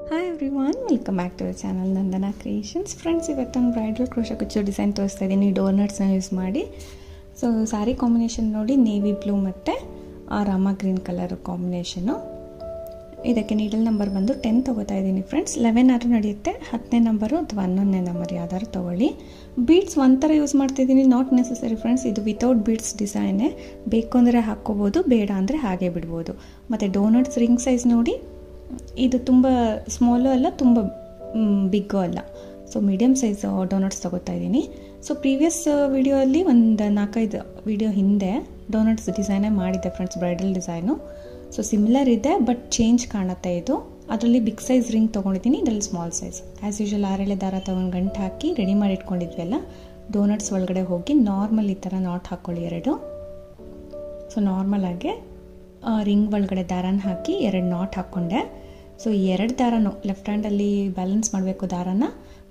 Hi everyone, welcome back to the channel Nandana creations. Friends, ಇವತ್ತು ನಾನು bridal crochet ಕುಚ್ಚು design ತೋರಿಸ್ತಾ ಇದ್ದೀನಿ ಡೋನಟ್ಸ್ನ ಯೂಸ್ ಮಾಡಿ. ಸೊ ಸ್ಯಾರಿ ಕಾಂಬಿನೇಷನ್ ನೋಡಿ, ನೇವಿ ಬ್ಲೂ ಮತ್ತು ರಾಮ ಗ್ರೀನ್ ಕಲರ್ ಕಾಂಬಿನೇಷನು. ಇದಕ್ಕೆ ನೀಡಲ್ ನಂಬರ್ ಬಂದು 10 ತೊಗೋತಾ ಇದ್ದೀನಿ ಫ್ರೆಂಡ್ಸ್. 11 ಆದರೂ ನಡೆಯುತ್ತೆ, 10ನೇ ನಂಬರು ಅಥವಾ 11ನೇ ನಂಬರ್ ಯಾವ್ದಾದ್ರು ತೊಗೊಳ್ಳಿ. ಬೀಡ್ಸ್ ಒಂಥರ ಯೂಸ್ ಮಾಡ್ತಿದ್ದೀನಿ, ನಾಟ್ ನೆಸಸರಿ ಫ್ರೆಂಡ್ಸ್. ಇದು ವಿತೌಟ್ ಬೀಡ್ಸ್ ಡಿಸೈನೇ. ಬೇಕು ಅಂದರೆ ಹಾಕ್ಕೋಬೋದು, ಬೇಡ ಅಂದರೆ ಹಾಗೆ ಬಿಡ್ಬೋದು. ಮತ್ತು ಡೋನಟ್ಸ್ ರಿಂಗ್ ಸೈಜ್ ನೋಡಿ, ಇದು ತುಂಬ ಸ್ಮಾಲು ಅಲ್ಲ, ತುಂಬ ಬಿಗ್ಗು ಅಲ್ಲ. ಸೊ ಮೀಡಿಯಮ್ ಸೈಜ್ ಡೋನಟ್ಸ್ ತೊಗೋತಾ ಇದ್ದೀನಿ. ಸೊ ಪ್ರೀವಿಯಸ್ ವಿಡಿಯೋಲ್ಲಿ ಒಂದು 4-5 ವಿಡಿಯೋ ಹಿಂದೆ ಡೋನಟ್ಸ್ ಡಿಸೈನೇ ಮಾಡಿದ್ದೆ friends, bridal design. So similar ಇದೆ, ಬಟ್ ಚೇಂಜ್ ಕಾಣುತ್ತೆ ಇದು. ಅದರಲ್ಲಿ ಬಿಗ್ ಸೈಜ್ ರಿಂಗ್ ತೊಗೊಂಡಿದ್ದೀನಿ, ಇದರಲ್ಲಿ ಸ್ಮಾಲ್ ಸೈಜ್. ಆ್ಯಸ್ ಯೂಶುವಲ್ 6 ದಾರ ತೊಗೊಂಡು ಗಂಟು ಹಾಕಿ ರೆಡಿ ಮಾಡಿ ಇಟ್ಕೊಂಡಿದ್ವಲ್ಲ, ಡೋನಟ್ಸ್ ಒಳಗಡೆ ಹೋಗಿ ನಾರ್ಮಲ್ ಈ ಥರ ನಾಟ್ ಹಾಕ್ಕೊಳ್ಳಿ 2. ಸೊ ನಾರ್ಮಲಾಗಿ ರಿಂಗ್ ಒಳಗಡೆ ದಾರನ ಹಾಕಿ 2 ನಾಟ್ ಹಾಕ್ಕೊಂಡೆ. ಸೊ 2 ದಾರನೂ ಲೆಫ್ಟ್ ಹ್ಯಾಂಡಲ್ಲಿ ಬ್ಯಾಲೆನ್ಸ್ ಮಾಡಬೇಕು ದಾರನ,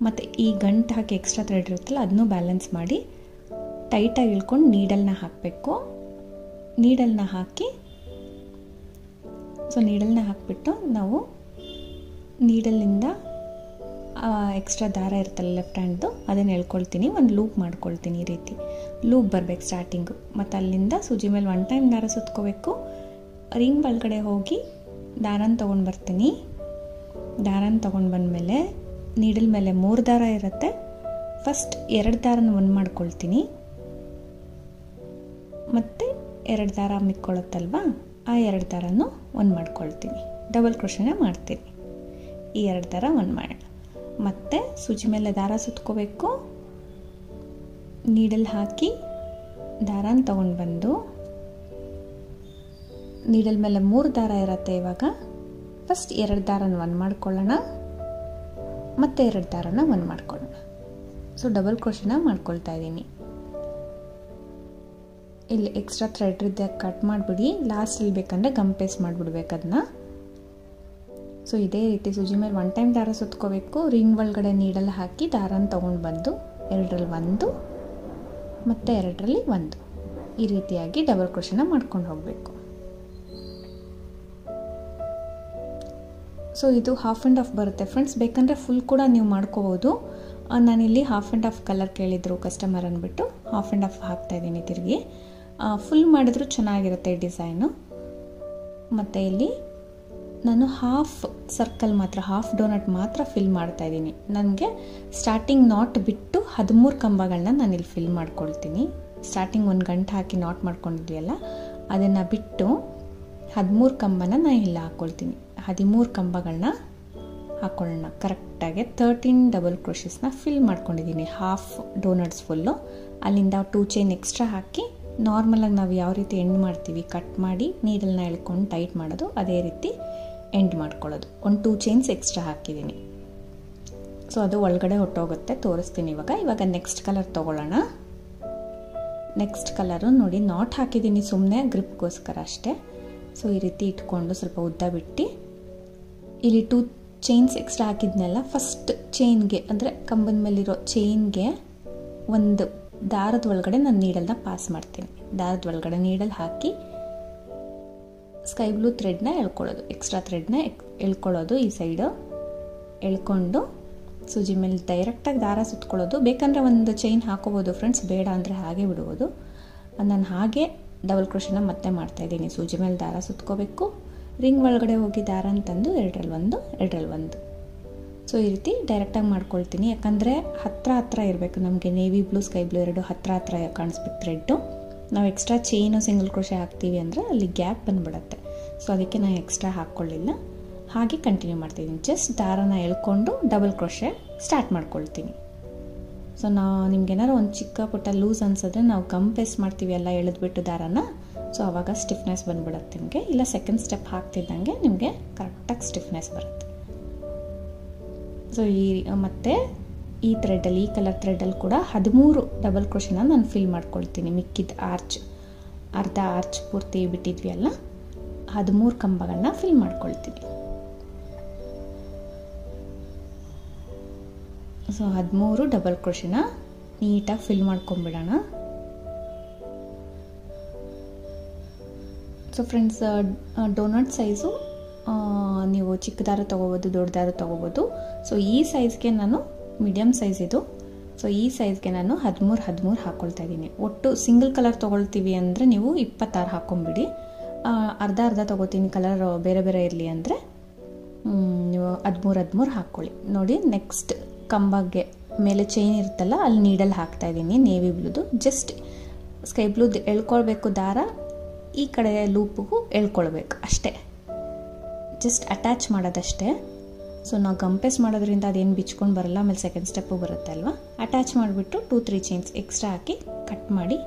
ಮತ್ತು ಈ ಗಂಟು ಹಾಕಿ ಎಕ್ಸ್ಟ್ರಾ ಥ್ರೆಡ್ ಇರುತ್ತಲ್ಲ ಅದನ್ನೂ ಬ್ಯಾಲೆನ್ಸ್ ಮಾಡಿ ಟೈಟಾಗಿ ಇಳ್ಕೊಂಡು ನೀಡಲ್ನ ಹಾಕಬೇಕು. ನೀಡಲ್ನ ಹಾಕಿ, ಸೊ ನೀಡಲ್ನ ಹಾಕಿಬಿಟ್ಟು ನಾವು ನೀಡಲ್ಲಿಂದ ಎಕ್ಸ್ಟ್ರಾ ದಾರ ಇರುತ್ತಲ್ಲ ಲೆಫ್ಟ್ ಹ್ಯಾಂಡ್ದು, ಅದನ್ನು ಎಳ್ಕೊಳ್ತೀನಿ. ಒಂದು ಲೂಪ್ ಮಾಡ್ಕೊಳ್ತೀನಿ, ಈ ರೀತಿ ಲೂಪ್ ಬರಬೇಕು ಸ್ಟಾರ್ಟಿಂಗು. ಮತ್ತು ಅಲ್ಲಿಂದ ಸೂಜಿ ಮೇಲೆ 1 ಟೈಮ್ ದಾರ ಸುತ್ಕೋಬೇಕು. ರಿಂಗ್ ಒಳಗಡೆ ಹೋಗಿ ದಾರನ ತೊಗೊಂಡು ಬರ್ತೀನಿ. ದಾರನ ತೊಗೊಂಡು ಬಂದಮೇಲೆ ನೀಡಲ್ ಮೇಲೆ 3 ದಾರ ಇರುತ್ತೆ. ಫಸ್ಟ್ 2 ದಾರನ ಒಂದು ಮಾಡ್ಕೊಳ್ತೀನಿ, ಮತ್ತು 2 ದಾರ ಮಿಕ್ಕೊಳ್ಳುತ್ತಲ್ವ, ಆ 2 ದಾರನೂ ಒಂದು ಮಾಡ್ಕೊಳ್ತೀನಿ. ಡಬಲ್ ಕ್ರೋಶನ ಮಾಡ್ತೀನಿ. ಈ 2 ದಾರ ಒಂದು ಮಾಡೋಣ. ಮತ್ತು ಸೂಜಿ ಮೇಲೆ ದಾರ ಸುತ್ಕೋಬೇಕು. ನೀಡಲ್ ಹಾಕಿ ದಾರನ ತೊಗೊಂಡು ಬಂದು, ನೀಡಲ್ ಮೇಲೆ 3 ದಾರ ಇರುತ್ತೆ. ಇವಾಗ ಫಸ್ಟ್ 2 ದಾರನ ಒಂದು ಮಾಡ್ಕೊಳ್ಳೋಣ, ಮತ್ತು 2 ದಾರನ ಒಂದು ಮಾಡ್ಕೊಳ್ಳೋಣ. ಸೊ ಡಬಲ್ ಕ್ರೋಶನ ಮಾಡ್ಕೊಳ್ತಾ ಇದ್ದೀನಿ. ಇಲ್ಲಿ ಎಕ್ಸ್ಟ್ರಾ ಥ್ರೆಡ್ ಇದ್ದಾಗ ಕಟ್ ಮಾಡಿಬಿಡಿ, ಲಾಸ್ಟಲ್ಲಿ ಬೇಕಂದರೆ ಗಮ್ ಪೇಸ್ಟ್ ಮಾಡಿಬಿಡ್ಬೇಕು ಅದನ್ನ. ಸೊ ಇದೇ ರೀತಿ ಸೂಜಿ ಮೇಲೆ 1 ಟೈಮ್ ದಾರ ಸುತ್ಕೋಬೇಕು. ರಿಂಗ್ ಒಳಗಡೆ ನೀಡಲ್ ಹಾಕಿ ದಾರನ ತೊಗೊಂಡು ಬಂದು 2ರಲ್ಲಿ 1 ಮತ್ತು 2ರಲ್ಲಿ 1 ಈ ರೀತಿಯಾಗಿ ಡಬಲ್ ಕ್ರೋಶನ ಮಾಡ್ಕೊಂಡು ಹೋಗಬೇಕು. ಸೊ ಇದು ಹಾಫ್ ಆ್ಯಂಡ್ ಹಾಫ್ ಬರುತ್ತೆ ಫ್ರೆಂಡ್ಸ್. ಬೇಕಂದರೆ ಫುಲ್ ಕೂಡ ನೀವು ಮಾಡ್ಕೋಬೋದು. ನಾನಿಲ್ಲಿ ಹಾಫ್ ಆ್ಯಂಡ್ ಹಾಫ್ ಕಲರ್ ಕೇಳಿದ್ರು ಕಸ್ಟಮರ್ ಅಂದ್ಬಿಟ್ಟು ಹಾಫ್ ಆ್ಯಂಡ್ ಹಾಫ್ ಹಾಕ್ತಾಯಿದ್ದೀನಿ ತಿರುಗಿ. ಫುಲ್ ಮಾಡಿದ್ರೂ ಚೆನ್ನಾಗಿರುತ್ತೆ ಡಿಸೈನು. ಮತ್ತು ಇಲ್ಲಿ ನಾನು ಹಾಫ್ ಸರ್ಕಲ್ ಮಾತ್ರ, ಹಾಫ್ ಡೋನಟ್ ಮಾತ್ರ ಫಿಲ್ ಮಾಡ್ತಾಯಿದ್ದೀನಿ. ನನಗೆ ಸ್ಟಾರ್ಟಿಂಗ್ ನಾಟ್ ಬಿಟ್ಟು 13 ಕಂಬಗಳನ್ನ ನಾನಿಲ್ಲಿ ಫಿಲ್ ಮಾಡ್ಕೊಳ್ತೀನಿ. ಸ್ಟಾರ್ಟಿಂಗ್ ಒಂದು ಗಂಟು ಹಾಕಿ ನಾಟ್ ಮಾಡ್ಕೊಂಡಿದ್ವಲ್ಲ, ಅದನ್ನು ಬಿಟ್ಟು 13 ಕಂಬನ ನಾನು ಇಲ್ಲಿ ಹಾಕ್ಕೊಳ್ತೀನಿ. 13 ಕಂಬಗಳನ್ನ ಹಾಕ್ಕೊಳ್ಳೋಣ ಕರೆಕ್ಟಾಗಿ. 13 ಡಬಲ್ ಕ್ರೋಶಸ್ನ ಫಿಲ್ ಮಾಡ್ಕೊಂಡಿದ್ದೀನಿ, ಹಾಫ್ ಡೋನಟ್ಸ್ ಫುಲ್ಲು. ಅಲ್ಲಿಂದ 2 ಚೈನ್ ಎಕ್ಸ್ಟ್ರಾ ಹಾಕಿ ನಾರ್ಮಲಾಗಿ ನಾವು ಯಾವ ರೀತಿ ಎಂಡ್ ಮಾಡ್ತೀವಿ, ಕಟ್ ಮಾಡಿ ನೀಡಲ್ನ ಎಳ್ಕೊಂಡು ಟೈಟ್ ಮಾಡೋದು, ಅದೇ ರೀತಿ ಎಂಡ್ ಮಾಡ್ಕೊಳ್ಳೋದು. ಒಂದು 2 ಚೈನ್ಸ್ ಎಕ್ಸ್ಟ್ರಾ ಹಾಕಿದ್ದೀನಿ. ಸೊ ಅದು ಒಳಗಡೆ ಹೊಟ್ಟೋಗುತ್ತೆ, ತೋರಿಸ್ತೀನಿ ಇವಾಗ ನೆಕ್ಸ್ಟ್ ಕಲರ್ ತೊಗೊಳ್ಳೋಣ. ನೆಕ್ಸ್ಟ್ ಕಲರು ನೋಡಿ, ನಾಟ್ ಹಾಕಿದ್ದೀನಿ ಸುಮ್ಮನೆ ಗ್ರಿಪ್ಗೋಸ್ಕರ ಅಷ್ಟೇ. ಸೊ ಈ ರೀತಿ ಇಟ್ಕೊಂಡು ಸ್ವಲ್ಪ ಉದ್ದ ಬಿಟ್ಟು ಇಲ್ಲಿ 2 ಚೈನ್ಸ್ ಎಕ್ಸ್ಟ್ರಾ ಹಾಕಿದ್ನೆಲ್ಲ ಫಸ್ಟ್ ಚೈನ್ಗೆ, ಅಂದರೆ ಕಂಬದ ಮೇಲಿರೋ ಚೈನ್ಗೆ ಒಂದು ದಾರದ ಒಳಗಡೆ ನಾನು ನೀಡಲ್ನ ಪಾಸ್ ಮಾಡ್ತೀನಿ. ದಾರದ ಒಳಗಡೆ ನೀಡಲ್ ಹಾಕಿ ಸ್ಕೈ ಬ್ಲೂ ಥ್ರೆಡ್ನ ಎಳ್ಕೊಳ್ಳೋದು, ಎಕ್ಸ್ಟ್ರಾ ಥ್ರೆಡ್ನ ಎಳ್ಕೊಳ್ಳೋದು. ಈ ಸೈಡು ಎಳ್ಕೊಂಡು ಸೂಜಿ ಮೇಲೆ ಡೈರೆಕ್ಟಾಗಿ ದಾರ ಸುತ್ಕೊಳ್ಳೋದು. ಬೇಕಂದರೆ ಒಂದು ಚೈನ್ ಹಾಕೋಬೋದು ಫ್ರೆಂಡ್ಸ್, ಬೇಡ ಅಂದರೆ ಹಾಗೆ ಬಿಡ್ಬೋದು. ನಾನು ಹಾಗೆ ಡಬಲ್ ಕ್ರೋಶನ ಮತ್ತೆ ಮಾಡ್ತಾಯಿದ್ದೀನಿ. ಸೂಜಿ ಮೇಲೆ ದಾರ ಸುತ್ಕೋಬೇಕು, ರಿಂಗ್ ಒಳಗಡೆ ಹೋಗಿ ದಾರ ಅಂತಂದು 2ರಲ್ಲಿ 1. ಸೊ ಈ ರೀತಿ ಡೈರೆಕ್ಟಾಗಿ ಮಾಡ್ಕೊಳ್ತೀನಿ. ಯಾಕಂದರೆ ಹತ್ರ ಇರಬೇಕು ನಮಗೆ. ನೇವಿ ಬ್ಲೂ, ಸ್ಕೈ ಬ್ಲೂ 2 ಹತ್ರ ಕಾಣಿಸ್ಬೇಕು ಥ್ರೆಡ್ಡು. ನಾವು ಎಕ್ಸ್ಟ್ರಾ ಚೈನು ಸಿಂಗಲ್ ಕ್ರೋಶೆ ಹಾಕ್ತೀವಿ ಅಂದರೆ ಅಲ್ಲಿ ಗ್ಯಾಪ್ ಬಂದುಬಿಡತ್ತೆ. ಸೊ ಅದಕ್ಕೆ ನಾನು ಎಕ್ಸ್ಟ್ರಾ ಹಾಕ್ಕೊಳ್ಳಿಲ್ಲ, ಹಾಗೆ ಕಂಟಿನ್ಯೂ ಮಾಡ್ತಿದ್ದೀನಿ. ಜಸ್ಟ್ ದಾರನ ಎಳ್ಕೊಂಡು ಡಬಲ್ ಕ್ರೋಶೆ ಸ್ಟಾರ್ಟ್ ಮಾಡ್ಕೊಳ್ತೀನಿ. ಸೊ ನಿಮ್ಗೇನಾದ್ರು ಒಂದು ಚಿಕ್ಕ ಪುಟ್ಟ ಲೂಸ್ ಅನ್ಸಿದ್ರೆ ನಾವು ಗಮ್ ಪೇಸ್ಟ್ ಮಾಡ್ತೀವಿ ಎಲ್ಲ ಎಳೆದ್ಬಿಟ್ಟು ದಾರನ. ಸೊ ಆವಾಗ ಸ್ಟಿಫ್ನೆಸ್ ಬಂದ್ಬಿಡುತ್ತೆ ನಿಮಗೆ. ಇಲ್ಲ ಸೆಕೆಂಡ್ ಸ್ಟೆಪ್ ಹಾಕ್ತಿದ್ದಂಗೆ ನಿಮಗೆ ಕರೆಕ್ಟಾಗಿ ಸ್ಟಿಫ್ನೆಸ್ ಬರುತ್ತೆ. ಸೊ ಮತ್ತು ಈ ಥ್ರೆಡ್ಡಲ್ಲಿ, ಈ ಕಲರ್ ಥ್ರೆಡ್ಡಲ್ಲಿ ಕೂಡ 13 ಡಬಲ್ ಕ್ರೋಶನ ನಾನು ಫಿಲ್ ಮಾಡ್ಕೊಳ್ತೀನಿ. ಮಿಕ್ಕಿದ ಅರ್ಧ ಆರ್ಚ್ ಪೂರ್ತಿ ಬಿಟ್ಟಿದ್ವಿ ಅಲ್ಲ, 13 ಕಂಬಗಳನ್ನ ಫಿಲ್ ಮಾಡ್ಕೊಳ್ತೀನಿ. ಸೊ 13 ಡಬಲ್ ಕ್ರೋಶನ ನೀಟಾಗಿ ಫಿಲ್ ಮಾಡ್ಕೊಂಬಿಡೋಣ. ಸೊ ಫ್ರೆಂಡ್ಸ್, ಡೋನಟ್ ಸೈಜು ನೀವು ಚಿಕ್ಕ ದಾರ ತೊಗೋಬೋದು, ದೊಡ್ಡ ದಾರ ತೊಗೋಬೋದು. ಸೊ ಈ ಸೈಜ್ಗೆ ನಾನು ಮೀಡಿಯಮ್ ಸೈಜ್ ಇದು. ಸೊ ಈ ಸೈಜ್ಗೆ ನಾನು 13 ಹಾಕ್ಕೊಳ್ತಾ ಇದ್ದೀನಿ. ಒಟ್ಟು ಸಿಂಗಲ್ ಕಲರ್ ತೊಗೊಳ್ತೀವಿ ಅಂದರೆ ನೀವು 26 ಹಾಕ್ಕೊಂಬಿಡಿ. ಅರ್ಧ ತೊಗೋತೀನಿ ಕಲರ್ ಬೇರೆ ಬೇರೆ ಇರಲಿ ಅಂದರೆ ನೀವು 13 ಹಾಕ್ಕೊಳ್ಳಿ. ನೋಡಿ, ನೆಕ್ಸ್ಟ್ ಕಂಬಗೆ ಮೇಲೆ ಚೈನ್ ಇರುತ್ತಲ್ಲ, ಅಲ್ಲಿ ನೀಡಲ್ ಹಾಕ್ತಾ ಇದ್ದೀನಿ ನೇವಿ ಬ್ಲೂದು. ಜಸ್ಟ್ ಸ್ಕೈ ಬ್ಲೂದು ಎಳ್ಕೊಳ್ಬೇಕು ದಾರ, ಈ ಕಡೆ ಲೂಪಿಗೂ ಎಳ್ಕೊಳ್ಬೇಕು ಅಷ್ಟೇ. Just attach ಮಾಡೋದಷ್ಟೇ. ಸೊ ನಾವು ಗಂಪೇಸ್ ಮಾಡೋದ್ರಿಂದ ಅದೇನು ಬಿಚ್ಕೊಂಡು ಬರಲ್ಲ, ಆಮೇಲೆ ಸೆಕೆಂಡ್ ಸ್ಟೆಪ್ಪು ಬರುತ್ತೆ ಅಲ್ವಾ. ಅಟ್ಯಾಚ್ ಮಾಡಿಬಿಟ್ಟು 2-3 ಚೈನ್ಸ್ ಎಕ್ಸ್ಟ್ರಾ ಹಾಕಿ ಕಟ್ ಮಾಡಿ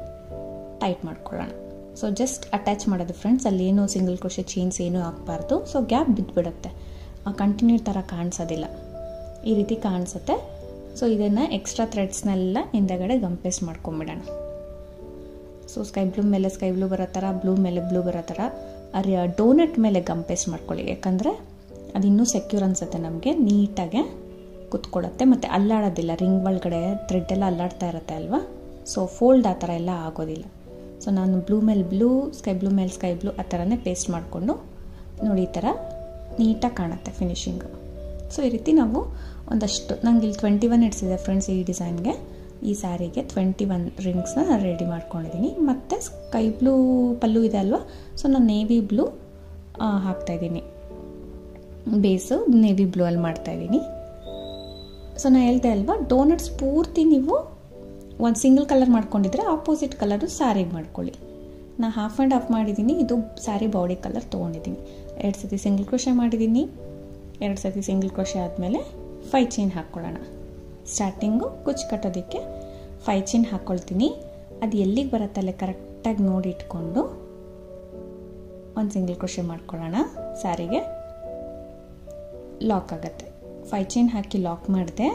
ಟೈಟ್ ಮಾಡ್ಕೊಳ್ಳೋಣ. ಸೊ ಜಸ್ಟ್ ಅಟ್ಯಾಚ್ ಮಾಡೋದು ಫ್ರೆಂಡ್ಸ್, ಅಲ್ಲಿ ಏನು ಸಿಂಗಲ್ ಕ್ರೋಶೆ ಚೈನ್ಸ್ ಏನೂ ಹಾಕಬಾರ್ದು. ಸೊ ಗ್ಯಾಪ್ ಬಿದ್ದುಬಿಡುತ್ತೆ, ಕಂಟಿನ್ಯೂ ಥರ ಕಾಣಿಸೋದಿಲ್ಲ, ಈ ರೀತಿ ಕಾಣಿಸುತ್ತೆ. ಸೊ ಇದನ್ನು ಎಕ್ಸ್ಟ್ರಾ ಥ್ರೆಡ್ಸ್ನೆಲ್ಲ ಹಿಂದಗಡೆ ಗಂಪೇಸ್ ಮಾಡ್ಕೊಂಬಿಡೋಣ. ಸೊ ಸ್ಕೈ ಬ್ಲೂ ಮೇಲೆ ಸ್ಕೈ ಬ್ಲೂ ಬರೋ ಥರ, ಬ್ಲೂ ಮೇಲೆ ಬ್ಲೂ ಬರೋ ಥರ ಡೋನಟ್ ಮೇಲೆ ಗಂಪೇಸ್ ಮಾಡ್ಕೊಳ್ಳಿ. ಯಾಕಂದರೆ ಅದು ಇನ್ನೂ ಸೆಕ್ಯೂರ್ ಅನಿಸುತ್ತೆ ನಮಗೆ, ನೀಟಾಗೆ ಕುತ್ಕೊಳ್ಳುತ್ತೆ ಮತ್ತು ಅಲ್ಲಾಡೋದಿಲ್ಲ. ರಿಂಗ್ ಒಳಗಡೆ ಥ್ರೆಡ್ ಎಲ್ಲ ಅಲ್ಲಾಡ್ತಾ ಇರುತ್ತೆ ಅಲ್ವಾ. ಸೊ ಫೋಲ್ಡ್ ಆ ಥರ ಎಲ್ಲ ಆಗೋದಿಲ್ಲ. ಸೊ ನಾನು ಬ್ಲೂ ಮೇಲೆ ಬ್ಲೂ, ಸ್ಕೈ ಬ್ಲೂ ಮೇಲೆ ಸ್ಕೈ ಬ್ಲೂ ಆ ಥರನೇ ಪೇಸ್ಟ್ ಮಾಡಿಕೊಂಡು ನೋಡಿ, ಈ ಥರ ನೀಟಾಗಿ ಕಾಣುತ್ತೆ ಫಿನಿಶಿಂಗು. ಸೊ ಈ ರೀತಿ ನಾವು ಒಂದಷ್ಟು, ನಂಗೆ ಇಲ್ಲಿ 21 ಇಡ್ಸಿದೆ ಫ್ರೆಂಡ್ಸ್ ಈ ಡಿಸೈನ್ಗೆ. ಈ ಸ್ಯಾರಿಗೆ 21 ರಿಂಗ್ಸ್ನ ನಾನು ರೆಡಿ ಮಾಡ್ಕೊಂಡಿದ್ದೀನಿ. ಮತ್ತು ಸ್ಕೈ ಬ್ಲೂ ಪಲ್ಲು ಇದೆ ಅಲ್ವಾ, ಸೊ ನಾನು ನೇವಿ ಬ್ಲೂ ಹಾಕ್ತಾಯಿದ್ದೀನಿ. ಬೇಸು ನೇವಿ ಬ್ಲೂ ಅಲ್ಲಿ ಮಾಡ್ತಾಯಿದ್ದೀನಿ. ಸೊ ನಾನು ಹೇಳ್ದೆ ಅಲ್ವಾ, ಡೋನಟ್ಸ್ ಪೂರ್ತಿ ನೀವು ಒಂದು ಸಿಂಗಲ್ ಕಲರ್ ಮಾಡ್ಕೊಂಡಿದ್ರೆ ಆಪೋಸಿಟ್ ಕಲರು ಸ್ಯಾರಿಗೆ ಮಾಡ್ಕೊಳ್ಳಿ. ನಾನು ಹಾಫ್ ಆ್ಯಂಡ್ ಹಾಫ್ ಮಾಡಿದ್ದೀನಿ. ಇದು ಸ್ಯಾರಿ ಬಾಡಿ ಕಲರ್ ತೊಗೊಂಡಿದ್ದೀನಿ. 2 ಸತಿ ಸಿಂಗಲ್ ಕ್ರೋಶೆ ಮಾಡಿದ್ದೀನಿ. 2 ಸತಿ ಸಿಂಗಲ್ ಕ್ರೋಶೆ ಆದಮೇಲೆ 5 ಚೈನ್ ಹಾಕ್ಕೊಳ್ಳೋಣ. ಸ್ಟಾರ್ಟಿಂಗು ಕುಚ್ಚು ಕಟ್ಟೋದಕ್ಕೆ 5 ಚೈನ್ ಹಾಕ್ಕೊಳ್ತೀನಿ. ಅದು ಎಲ್ಲಿಗೆ ಬರುತ್ತಲ್ಲೇ ಕರೆಕ್ಟಾಗಿ ನೋಡಿ ಇಟ್ಕೊಂಡು ಒಂದು ಸಿಂಗಲ್ ಕ್ರೋಶೆ ಮಾಡ್ಕೊಳ್ಳೋಣ. ಸ್ಯಾರಿಗೆ ಲಾಕ್ ಆಗುತ್ತೆ. 5 ಚೈನ್ ಹಾಕಿ ಲಾಕ್ ಮಾಡಿದೆ.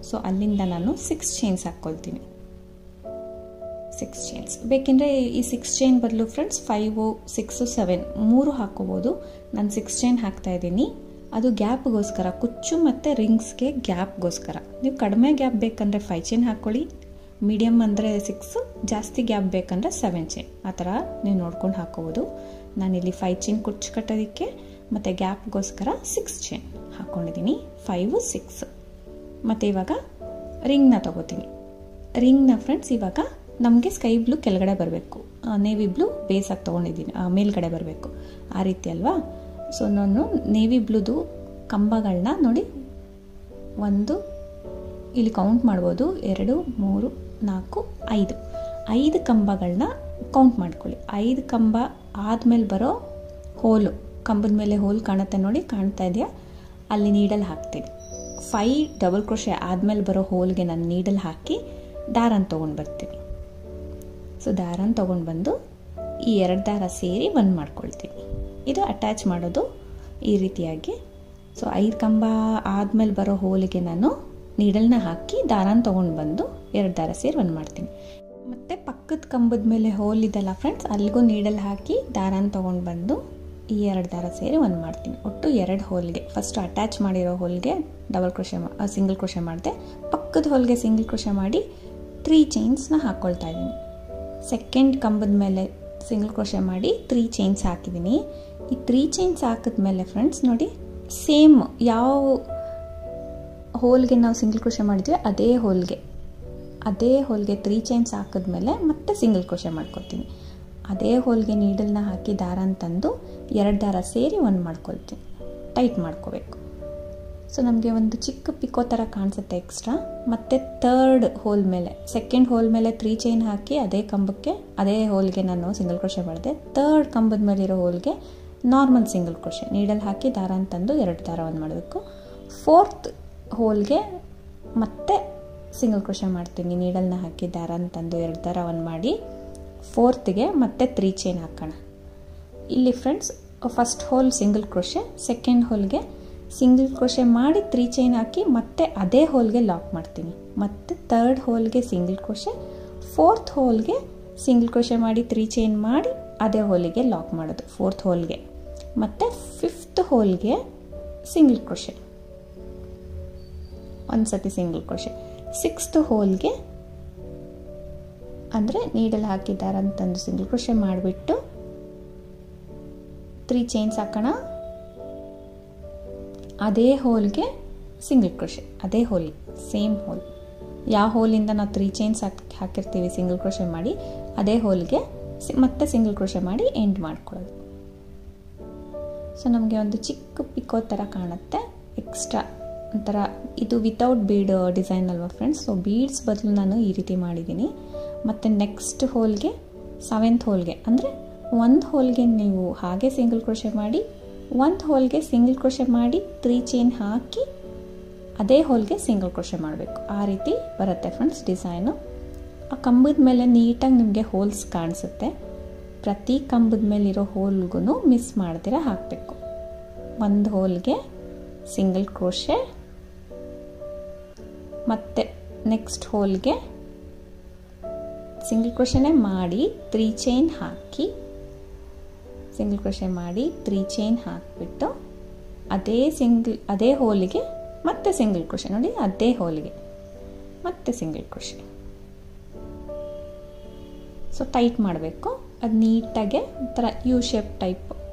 ಸೊ ಅಲ್ಲಿಂದ ನಾನು 6 ಚೈನ್ಸ್ ಹಾಕ್ಕೊಳ್ತೀನಿ. 6 ಚೈನ್ಸ್ ಬೇಕೆಂದರೆ ಈ 6 ಚೈನ್ ಬದಲು ಫ್ರೆಂಡ್ಸ್ 5, 6, 7 3 ಹಾಕ್ಕೋಬೋದು. ನಾನು 6 ಚೈನ್ ಹಾಕ್ತಾಯಿದ್ದೀನಿ. ಅದು ಗ್ಯಾಪ್ಗೋಸ್ಕರ, ಕುಚ್ಚು ಮತ್ತು ರಿಂಗ್ಸ್ಗೆ ಗ್ಯಾಪ್ಗೋಸ್ಕರ. ನೀವು ಕಡಿಮೆ ಗ್ಯಾಪ್ ಬೇಕಂದರೆ 5 ಚೈನ್ ಹಾಕ್ಕೊಳ್ಳಿ, ಮೀಡಿಯಮ್ ಅಂದರೆ 6, ಜಾಸ್ತಿ ಗ್ಯಾಪ್ ಬೇಕಂದರೆ 7 ಚೈನ್, ಆ ಥರ ನೀವು ನೋಡ್ಕೊಂಡು ಹಾಕ್ಕೋಬೋದು. ನಾನಿಲ್ಲಿ 5 ಚೈನ್ ಕುಚ್ಚು ಕಟ್ಟೋದಕ್ಕೆ ಮತ್ತು ಗ್ಯಾಪ್ಗೋಸ್ಕರ 6 ಚೈನ್ ಹಾಕ್ಕೊಂಡಿದ್ದೀನಿ. 5, 6 ಮತ್ತು ಇವಾಗ ರಿಂಗ್ನ ತೊಗೋತೀನಿ. ರಿಂಗ್ನ ಫ್ರೆಂಡ್ಸ್ ಇವಾಗ ನಮಗೆ ಸ್ಕೈ ಬ್ಲೂ ಕೆಳಗಡೆ ಬರಬೇಕು, ನೇವಿ ಬ್ಲೂ ಬೇಸಾಗಿ ತೊಗೊಂಡಿದ್ದೀನಿ, ಮೇಲ್ಗಡೆ ಬರಬೇಕು, ಆ ರೀತಿ ಅಲ್ವಾ. ಸೊ ನಾನು ನೇವಿ ಬ್ಲೂದು ಕಂಬಗಳನ್ನ ನೋಡಿ, 1 ಇಲ್ಲಿ ಕೌಂಟ್ ಮಾಡ್ಬೋದು, 2, 3, 4, 5 ಕಂಬಗಳನ್ನ ಕೌಂಟ್ ಮಾಡ್ಕೊಳ್ಳಿ. 5 ಕಂಬ ಆದಮೇಲೆ ಬರೋ ಹೋಲು, ಕಂಬದ ಮೇಲೆ ಹೋಲ್ ಕಾಣುತ್ತೆ ನೋಡಿ, ಕಾಣ್ತಾ ಇದೆಯಾ, ಅಲ್ಲಿ ನೀಡಲ್ ಹಾಕ್ತೀನಿ. 5 ಡಬಲ್ ಕ್ರೋಶೆ ಆದಮೇಲೆ ಬರೋ ಹೋಲ್ಗೆ ನಾನು ನೀಡಲ್ ಹಾಕಿ ದಾರನ ತೊಗೊಂಡು ಬರ್ತೀನಿ. ಸೊ ದಾರನ ತೊಗೊಂಡು ಬಂದು ಈ 2 ದಾರ ಸೇರಿ 1 ಮಾಡ್ಕೊಳ್ತೀನಿ. ಇದು ಅಟ್ಯಾಚ್ ಮಾಡೋದು ಈ ರೀತಿಯಾಗಿ. ಸೊ 5 ಕಂಬ ಆದಮೇಲೆ ಬರೋ ಹೋಲಿಗೆ ನಾನು ನೀಡಲ್ನ ಹಾಕಿ ದಾರನ ತೊಗೊಂಡು ಬಂದು 2 ದಾರ ಸೇರಿ 1 ಮಾಡ್ತೀನಿ. ಮತ್ತು ಪಕ್ಕದ ಕಂಬದ ಮೇಲೆ ಹೋಲ್ ಇದೆಲ್ಲ ಫ್ರೆಂಡ್ಸ್, ಅಲ್ಲಿಗೂ ನೀಡಲ್ ಹಾಕಿ ದಾರನ ತೊಗೊಂಡು ಬಂದು ಈ 2 ದಾರ ಸೇರಿ 1 ಮಾಡ್ತೀನಿ. ಒಟ್ಟು 2 ಹೋಲ್ಗೆ, ಫಸ್ಟ್ ಅಟ್ಯಾಚ್ ಮಾಡಿರೋ ಹೋಲ್ಗೆ ಡಬಲ್ ಕ್ರೋಶೆ ಸಿಂಗಲ್ ಕ್ರೋಶೆ ಮಾಡಿದೆ, ಪಕ್ಕದ ಹೋಲ್ಗೆ ಸಿಂಗಲ್ ಕ್ರೋಶೆ ಮಾಡಿ 3 ಚೈನ್ಸ್ನ ಹಾಕ್ಕೊಳ್ತಾ ಇದ್ದೀನಿ. ಸೆಕೆಂಡ್ ಕಂಬದ ಮೇಲೆ ಸಿಂಗಲ್ ಕ್ರೋಶೆ ಮಾಡಿ 3 ಚೈನ್ಸ್ ಹಾಕಿದ್ದೀನಿ. ಈ 3 ಚೈನ್ಸ್ ಹಾಕಿದ್ಮೇಲೆ ಫ್ರೆಂಡ್ಸ್ ನೋಡಿ, ಸೇಮ್ ಯಾವ ಹೋಲ್ಗೆ ನಾವು ಸಿಂಗಲ್ ಕ್ರೋಶೆ ಮಾಡಿದ್ವಿ ಅದೇ ಹೋಲ್ಗೆ 3 ಚೈನ್ಸ್ ಹಾಕಿದ್ಮೇಲೆ ಮತ್ತೆ ಸಿಂಗಲ್ ಕ್ರೋಶೆ ಮಾಡ್ಕೊತೀನಿ. ಅದೇ ಹೋಲ್ಗೆ ನೀಡಲ್ನ ಹಾಕಿ ದಾರನ ತಂದು 2 ದಾರ ಸೇರಿ 1 ಮಾಡ್ಕೊಳ್ತೀನಿ. ಟೈಟ್ ಮಾಡ್ಕೋಬೇಕು. ಸೊ ನಮಗೆ ಒಂದು ಚಿಕ್ಕ ಪಿಕೋ ಥರ ಕಾಣಿಸುತ್ತೆ ಎಕ್ಸ್ಟ್ರಾ. ಮತ್ತು ಥರ್ಡ್ ಹೋಲ್ ಮೇಲೆ, ಸೆಕೆಂಡ್ ಹೋಲ್ ಮೇಲೆ 3 ಚೈನ್ ಹಾಕಿ ಅದೇ ಕಂಬಕ್ಕೆ ಅದೇ ಹೋಲ್ಗೆ ನಾನು ಸಿಂಗಲ್ ಕ್ರೋಶೆ ಮಾಡಿದೆ. ಥರ್ಡ್ ಕಂಬದ ಮೇಲಿರೋ ಹೋಲ್ಗೆ ನಾರ್ಮಲ್ ಸಿಂಗಲ್ ಕ್ರೋಶೆ ನೀಡಲ್ ಹಾಕಿ ದಾರನ ತಂದು 2 ದಾರ 1 ಮಾಡಬೇಕು. ಫೋರ್ತ್ ಹೋಲ್ಗೆ ಮತ್ತೆ ಸಿಂಗಲ್ ಕ್ರೋಶೆ ಮಾಡ್ತೀನಿ. ನೀಡಲ್ನ ಹಾಕಿ ದಾರನ ತಂದು 2 ದಾರ 1 ಮಾಡಿ ಫೋರ್ತ್ಗೆ ಮತ್ತೆ 3 ಚೈನ್ ಹಾಕೋಣ. ಇಲ್ಲಿ friends first hole single crochet, second ಹೋಲ್ಗೆ ಸಿಂಗಲ್ ಕ್ರೋಶೆ ಮಾಡಿ 3 ಚೈನ್ ಹಾಕಿ ಮತ್ತೆ ಅದೇ ಹೋಲ್ಗೆ ಲಾಕ್ ಮಾಡ್ತೀನಿ. ಮತ್ತು ಥರ್ಡ್ ಹೋಲ್ಗೆ ಸಿಂಗಲ್ ಕ್ರೋಶೆ, ಫೋರ್ತ್ ಹೋಲ್ಗೆ ಸಿಂಗಲ್ ಕ್ರೋಶೆ ಮಾಡಿ 3 ಚೈನ್ ಮಾಡಿ ಅದೇ ಹೋಲಿಗೆ ಲಾಕ್ ಮಾಡೋದು ಫೋರ್ತ್ ಹೋಲ್ಗೆ. ಮತ್ತು ಫಿಫ್ತ್ ಹೋಲ್ಗೆ ಸಿಂಗಲ್ ಕ್ರೋಶೆ, ಒಂದು ಸತಿ ಸಿಂಗಲ್ ಕ್ರೋಶೆ. ಸಿಕ್ಸ್ತ್ ಹೋಲ್ಗೆ ಅಂದರೆ ನೀಡಲ್ ಹಾಕಿದ್ದಾರೆ ಅಂತಂದು ಸಿಂಗಲ್ ಕ್ರೋಶೆ ಮಾಡಿಬಿಟ್ಟು 3 ಚೈನ್ಸ್ ಹಾಕೋಣ. ಅದೇ ಹೋಲ್ಗೆ ಸಿಂಗಲ್ ಕ್ರೋಶೆ, ಅದೇ ಹೋಲ್ ಸೇಮ್ ಹೋಲ್, ಯಾವ ಹೋಲಿಂದ ನಾವು 3 ಚೈನ್ಸ್ ಹಾಕಿರ್ತೀವಿ ಸಿಂಗಲ್ ಕ್ರೋಶೆ ಮಾಡಿ ಅದೇ ಹೋಲ್ಗೆ ಮತ್ತೆ ಸಿಂಗಲ್ ಕ್ರೋಶೆ ಮಾಡಿ ಎಂಡ್ ಮಾಡ್ಕೊಳ್ಳೋದು. ಸೊ ನಮಗೆ ಒಂದು ಚಿಕ್ಕ ಪಿಕೋ ಥರ ಕಾಣುತ್ತೆ, ಎಕ್ಸ್ಟ್ರಾ ಒಂಥರ. ಇದು ವಿತೌಟ್ ಬೀಡ್ ಡಿಸೈನ್ ಅಲ್ವಾ ಫ್ರೆಂಡ್ಸ್, ಸೊ ಬೀಡ್ಸ್ ಬದಲು ನಾನು ಈ ರೀತಿ ಮಾಡಿದ್ದೀನಿ. ಮತ್ತು ನೆಕ್ಸ್ಟ್ ಹೋಲ್ಗೆ 7th ಹೋಲ್ಗೆ ಅಂದರೆ ಒಂದು ಹೋಲ್ಗೆ ನೀವು ಹಾಗೆ ಸಿಂಗಲ್ ಕ್ರೋಶೆ ಮಾಡಿ, ಒಂದು ಹೋಲ್ಗೆ ಸಿಂಗಲ್ ಕ್ರೋಶೆ ಮಾಡಿ 3 ಚೈನ್ ಹಾಕಿ ಅದೇ ಹೋಲ್ಗೆ ಸಿಂಗಲ್ ಕ್ರೋಶೆ ಮಾಡಬೇಕು. ಆ ರೀತಿ ಬರುತ್ತೆ ಫ್ರೆಂಡ್ಸ್ ಡಿಸೈನು. ಆ ಕಂಬದ ಮೇಲೆ ನೀಟಾಗಿ ನಿಮಗೆ ಹೋಲ್ಸ್ ಕಾಣಿಸುತ್ತೆ. ಪ್ರತಿ ಕಂಬದ ಮೇಲಿರೋ ಹೋಲ್ಗೂ ಮಿಸ್ ಮಾಡ್ದಿರ ಹಾಕಬೇಕು. ಒಂದು ಹೋಲ್ಗೆ ಸಿಂಗಲ್ ಕ್ರೋಶೆ, ಮತ್ತು ನೆಕ್ಸ್ಟ್ ಹೋಲ್ಗೆ ಸಿಂಗಲ್ ಕ್ರೋಶೆನೇ ಮಾಡಿ 3 ಚೈನ್ ಹಾಕಿ, ಸಿಂಗಲ್ ಕ್ರೋಶೆ ಮಾಡಿ 3 ಚೈನ್ ಹಾಕಿಬಿಟ್ಟು ಅದೇ ಹೋಲಿಗೆ ಮತ್ತೆ ಸಿಂಗಲ್ ಕ್ರೋಶೆ, ನೋಡಿ ಅದೇ ಹೋಲಿಗೆ ಮತ್ತೆ ಸಿಂಗಲ್ ಕ್ರೋಶೆ. ಸೊ ಟೈಟ್ ಮಾಡಬೇಕು, ಅದು ನೀಟಾಗೆ ಒಂಥರ ಯು ಶೇಪ್ ಟೈಪ್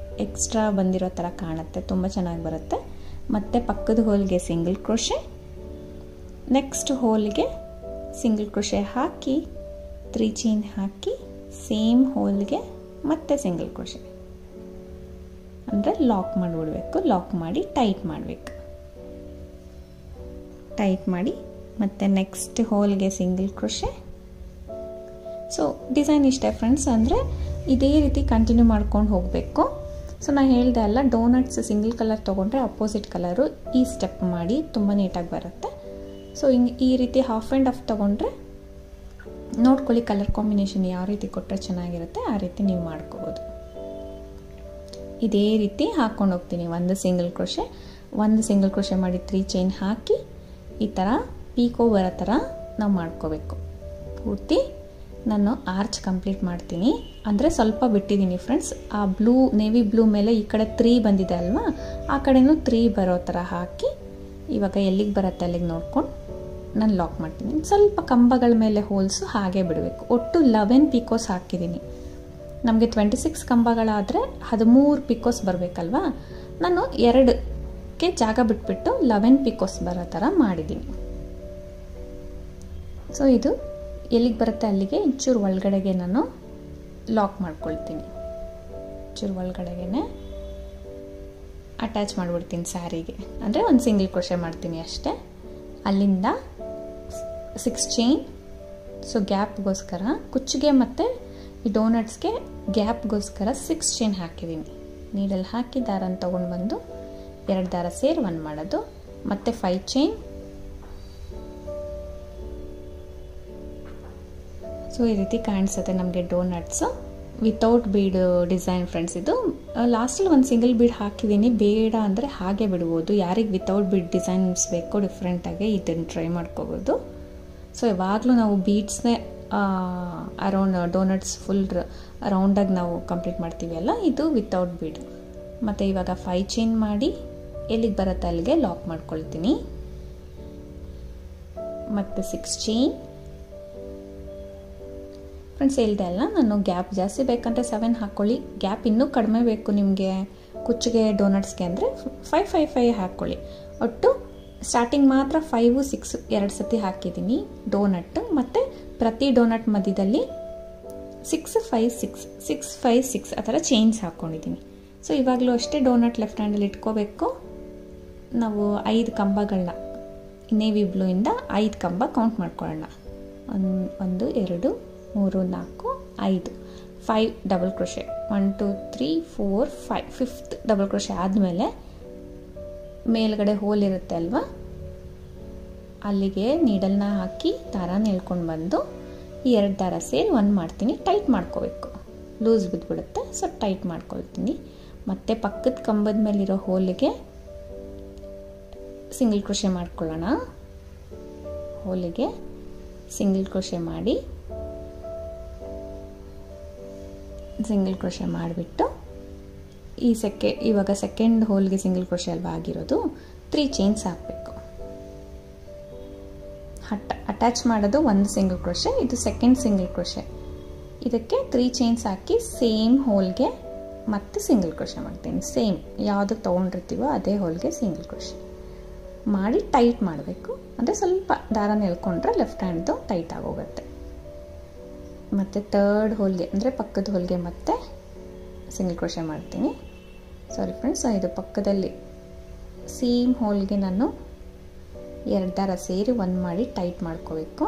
ಎಕ್ಸ್ಟ್ರಾ ಬಂದಿರೋ ಥರ ಕಾಣುತ್ತೆ, ತುಂಬ ಚೆನ್ನಾಗಿ ಬರುತ್ತೆ. ಮತ್ತು ಪಕ್ಕದ ಹೋಲ್ಗೆ ಸಿಂಗಲ್ ಕ್ರೋಶೆ, ನೆಕ್ಸ್ಟ್ ಹೋಲ್ಗೆ ಸಿಂಗಲ್ ಕ್ರೋಶೆ ಹಾಕಿ 3 ಚೈನ್ ಹಾಕಿ ಸೇಮ್ ಹೋಲ್ಗೆ ಮತ್ತೆ ಸಿಂಗಲ್ ಕ್ರೋಶೆ ಅಂದರೆ ಲಾಕ್ ಮಾಡಿಬಿಡ್ಬೇಕು. ಲಾಕ್ ಮಾಡಿ ಟೈಟ್ ಮಾಡಬೇಕು, ಟೈಟ್ ಮಾಡಿ ಮತ್ತು ನೆಕ್ಸ್ಟ್ ಹೋಲ್ಗೆ ಸಿಂಗಲ್ ಕ್ರೋಶೆ. ಸೊ ಡಿಸೈನ್ ಇಷ್ಟೇ ಫ್ರೆಂಡ್ಸ್, ಅಂದರೆ ಇದೇ ರೀತಿ ಕಂಟಿನ್ಯೂ ಮಾಡ್ಕೊಂಡು ಹೋಗಬೇಕು. ಸೊ ನಾನು ಹೇಳ್ದೆ ಅಲ್ಲ, ಡೋನಟ್ಸ್ ಸಿಂಗಲ್ ಕಲರ್ ತೊಗೊಂಡ್ರೆ ಅಪೋಸಿಟ್ ಕಲರು ಈ ಸ್ಟೆಪ್ ಮಾಡಿ ತುಂಬ ನೀಟಾಗಿ ಬರುತ್ತೆ. ಸೊ ಈ ರೀತಿ ಹಾಫ್ ಆ್ಯಂಡ್ ಹಾಫ್ ತೊಗೊಂಡ್ರೆ ನೋಡ್ಕೊಳ್ಳಿ ಕಲರ್ ಕಾಂಬಿನೇಷನ್ ಯಾವ ರೀತಿ ಕೊಟ್ಟರೆ ಚೆನ್ನಾಗಿರುತ್ತೆ ಆ ರೀತಿ ನೀವು ಮಾಡ್ಕೋಬೋದು. ಇದೇ ರೀತಿ ಹಾಕ್ಕೊಂಡು ಹೋಗ್ತೀನಿ. ಒಂದು ಸಿಂಗಲ್ ಕ್ರೋಶೆ ಮಾಡಿ 3 ಚೈನ್ ಹಾಕಿ ಈ ಥರ ಪೀಕೋ ಬರೋ ಥರ ನಾವು ಮಾಡ್ಕೋಬೇಕು. ಪೂರ್ತಿ ನಾನು ಆರ್ಚ್ ಕಂಪ್ಲೀಟ್ ಮಾಡ್ತೀನಿ, ಅಂದರೆ ಸ್ವಲ್ಪ ಬಿಟ್ಟಿದ್ದೀನಿ ಫ್ರೆಂಡ್ಸ್. ಆ ನೇವಿ ಬ್ಲೂ ಮೇಲೆ ಈ ಕಡೆ 3 ಬಂದಿದೆ ಅಲ್ವಾ, ಆ ಕಡೆನೂ 3 ಬರೋ ಥರ ಹಾಕಿ ಇವಾಗ ಎಲ್ಲಿಗೆ ಬರುತ್ತೆ ಅಲ್ಲಿಗೆ ನೋಡ್ಕೊಂಡು ನಾನು ಲಾಕ್ ಮಾಡ್ತೀನಿ. ಸ್ವಲ್ಪ ಕಂಬಗಳ ಮೇಲೆ ಹೋಲ್ಸು ಹಾಗೆ ಬಿಡಬೇಕು. ಒಟ್ಟು 11 ಪಿಕೋಸ್ ಹಾಕಿದ್ದೀನಿ. ನಮಗೆ 26 ಕಂಬಗಳಾದರೆ 13 ಪಿಕೋಸ್ ಬರಬೇಕಲ್ವಾ, ನಾನು 2ಕ್ಕೆ ಜಾಗ ಬಿಟ್ಬಿಟ್ಟು 11 ಪಿಕೋಸ್ ಬರೋ ಥರ ಮಾಡಿದ್ದೀನಿ. ಸೊ ಇದು ಎಲ್ಲಿಗೆ ಬರುತ್ತೆ ಅಲ್ಲಿಗೆ ಇಂಚೂರು ಒಳಗಡೆಗೆ ನಾನು ಲಾಕ್ ಮಾಡ್ಕೊಳ್ತೀನಿ. ಚೂರು ಒಳಗಡೆಗೆ ಅಟ್ಯಾಚ್ ಮಾಡಿಬಿಡ್ತೀನಿ ಸ್ಯಾರಿಗೆ, ಅಂದರೆ ಒಂದು ಸಿಂಗಲ್ ಕ್ರೋಶೆ ಮಾಡ್ತೀನಿ ಅಷ್ಟೇ. ಅಲ್ಲಿಂದ 6 ಚೈನ್, ಸೊ ಗ್ಯಾಪ್ಗೋಸ್ಕರ ಕುಚ್ಚಿಗೆ ಮತ್ತು ಈ ಡೋನಟ್ಸ್ಗೆ ಗ್ಯಾಪ್ಗೋಸ್ಕರ 6 ಚೈನ್ ಹಾಕಿದ್ದೀನಿ. ನೀಡಲ್ಲಿ ಹಾಕಿ ದಾರನ ತೊಗೊಂಡು ಬಂದು 2 ದಾರ ಸೇರಿ 1 ಮಾಡೋದು, ಮತ್ತು 5 ಚೈನ್. ಸೊ ಈ ರೀತಿ ಕಾಣಿಸುತ್ತೆ ನಮಗೆ ಡೋನಟ್ಸು ವಿತೌಟ್ ಬೀಡ್ ಡಿಸೈನ್ ಫ್ರೆಂಡ್ಸ್. ಇದು ಲಾಸ್ಟಲ್ಲಿ ಒಂದು ಸಿಂಗಲ್ ಬೀಡ್ ಹಾಕಿದ್ದೀನಿ, ಬೇಡ ಅಂದರೆ ಹಾಗೆ ಬಿಡ್ಬೋದು. ಯಾರಿಗೆ ವಿತೌಟ್ ಬೀಡ್ ಡಿಸೈನ್ಸ್ ಬೇಕೋ ಡಿಫ್ರೆಂಟಾಗಿ ಇದನ್ನು ಟ್ರೈ ಮಾಡ್ಕೋಬೋದು. ಸೊ ಯಾವಾಗಲೂ ನಾವು ಬೀಡ್ಸ್ನೇ ಅರೌಂಡ್ ಡೋನಟ್ಸ್ ಫುಲ್ ರೌಂಡಾಗಿ ನಾವು ಕಂಪ್ಲೀಟ್ ಮಾಡ್ತೀವಿ ಅಲ್ಲ, ಇದು ವಿತೌಟ್ ಬೀಡ್. ಮತ್ತು ಇವಾಗ 5 ಚೈನ್ ಮಾಡಿ ಎಲ್ಲಿಗೆ ಬರುತ್ತೆ ಅಲ್ಲಿಗೆ ಲಾಕ್ ಮಾಡ್ಕೊಳ್ತೀನಿ. ಮತ್ತು 6 ಚೈನ್ ಫ್ರೆಂಡ್ಸ್. ಹೇಳ್ದೆ ಅಲ್ಲ, ನಾನು ಗ್ಯಾಪ್ ಜಾಸ್ತಿ ಬೇಕಂದರೆ 7 ಹಾಕ್ಕೊಳ್ಳಿ, ಗ್ಯಾಪ್ ಇನ್ನೂ ಕಡಿಮೆ ಬೇಕು ನಿಮಗೆ ಕುಚ್ಚಿಗೆ ಡೋನಟ್ಸ್ಗೆ ಅಂದರೆ 5 ಹಾಕ್ಕೊಳ್ಳಿ. ಒಟ್ಟು ಸ್ಟಾರ್ಟಿಂಗ್ ಮಾತ್ರ 5, 6 2 ಸತಿ ಹಾಕಿದ್ದೀನಿ ಡೋನಟ್, ಮತ್ತು ಪ್ರತಿ ಡೋನಟ್ ಮಧ್ಯದಲ್ಲಿ 6, 5, 6 5, 6 ಆ ಥರ ಚೈನ್ಸ್ ಹಾಕ್ಕೊಂಡಿದ್ದೀನಿ. ಸೊ ಇವಾಗಲೂ ಅಷ್ಟೇ ಡೋನಟ್ ಲೆಫ್ಟ್ ಹ್ಯಾಂಡಲ್ಲಿ ಇಟ್ಕೋಬೇಕು. ನಾವು 5 ಕಂಬಗಳನ್ನ ನೇವಿ ಬ್ಲೂಯಿಂದ 5 ಕಂಬ ಕೌಂಟ್ ಮಾಡ್ಕೊಳ್ಳೋಣ. 1 2 3 4 5 5 double crochet, 1 2 3 4 5 5th double crochet ಆದಮೇಲೆ ಮೇಲ್ಗಡೆ ಹೋಲ್ ಇರುತ್ತೆ ಅಲ್ವಾ, ಅಲ್ಲಿಗೆ ನೀಡಲ್ನ ಹಾಕಿ ದಾರಾನ ಎಳ್ಕೊಂಡು ಬಂದು ಈ 2 ದಾರ ಸೇರಿ 1 ಮಾಡ್ತೀನಿ. ಟೈಟ್ ಮಾಡ್ಕೋಬೇಕು, ಲೂಸ್ ಬಿದ್ದುಬಿಡುತ್ತೆ. ಸೊ ಟೈಟ್ ಮಾಡ್ಕೊಳ್ತೀನಿ. ಮತ್ತು ಪಕ್ಕದ ಕಂಬದ ಮೇಲಿರೋ ಹೋಲಿಗೆ ಸಿಂಗಲ್ ಕ್ರೋಶೆ ಮಾಡ್ಕೊಳ್ಳೋಣ. ಹೋಲಿಗೆ ಸಿಂಗಲ್ ಕ್ರೋಶೆ ಮಾಡಿ ಮಾಡಿಬಿಟ್ಟು ಇವಾಗ ಸೆಕೆಂಡ್ ಹೋಲ್ಗೆ ಸಿಂಗಲ್ ಕ್ರೋಶೆ ಅಲ್ವಾ ಆಗಿರೋದು, 3 ಚೈನ್ಸ್ ಹಾಕಬೇಕು. ಅಟ್ಯಾಚ್ ಮಾಡೋದು 1 ಸಿಂಗಲ್ ಕ್ರೋಶೆ, ಇದು ಸೆಕೆಂಡ್ ಸಿಂಗಲ್ ಕ್ರೋಶೆ. ಇದಕ್ಕೆ 3 ಚೈನ್ಸ್ ಹಾಕಿ ಸೇಮ್ ಹೋಲ್ಗೆ ಮತ್ತು ಸಿಂಗಲ್ ಕ್ರೋಶೆ ಮಾಡ್ತೀನಿ. ಸೇಮ್ ಯಾವುದಕ್ಕೆ ತೊಗೊಂಡಿರ್ತೀವೋ ಅದೇ ಹೋಲ್ಗೆ ಸಿಂಗಲ್ ಕ್ರೋಶೆ ಮಾಡಿ ಟೈಟ್ ಮಾಡಬೇಕು. ಅಂದರೆ ಸ್ವಲ್ಪ ದಾರನ ಎಳ್ಕೊಂಡ್ರೆ ಲೆಫ್ಟ್ ಹ್ಯಾಂಡ್ದು ಟೈಟ್ ಆಗೋಗುತ್ತೆ. ಮತ್ತು ಥರ್ಡ್ ಹೋಲ್ಗೆ ಅಂದರೆ ಪಕ್ಕದ ಹೋಲ್ಗೆ ಮತ್ತೆ ಸಿಂಗಲ್ ಕ್ರೋಶೆ ಮಾಡ್ತೀನಿ. ಸಾರಿ ಫ್ರೆಂಡ್ಸ್, ಇದು ಪಕ್ಕದಲ್ಲಿ ಸೇಮ್ ಹೋಲ್ಗೆ ನಾನು 2 ದಾರ ಸೇರಿ 1 ಮಾಡಿ ಟೈಟ್ ಮಾಡ್ಕೋಬೇಕು.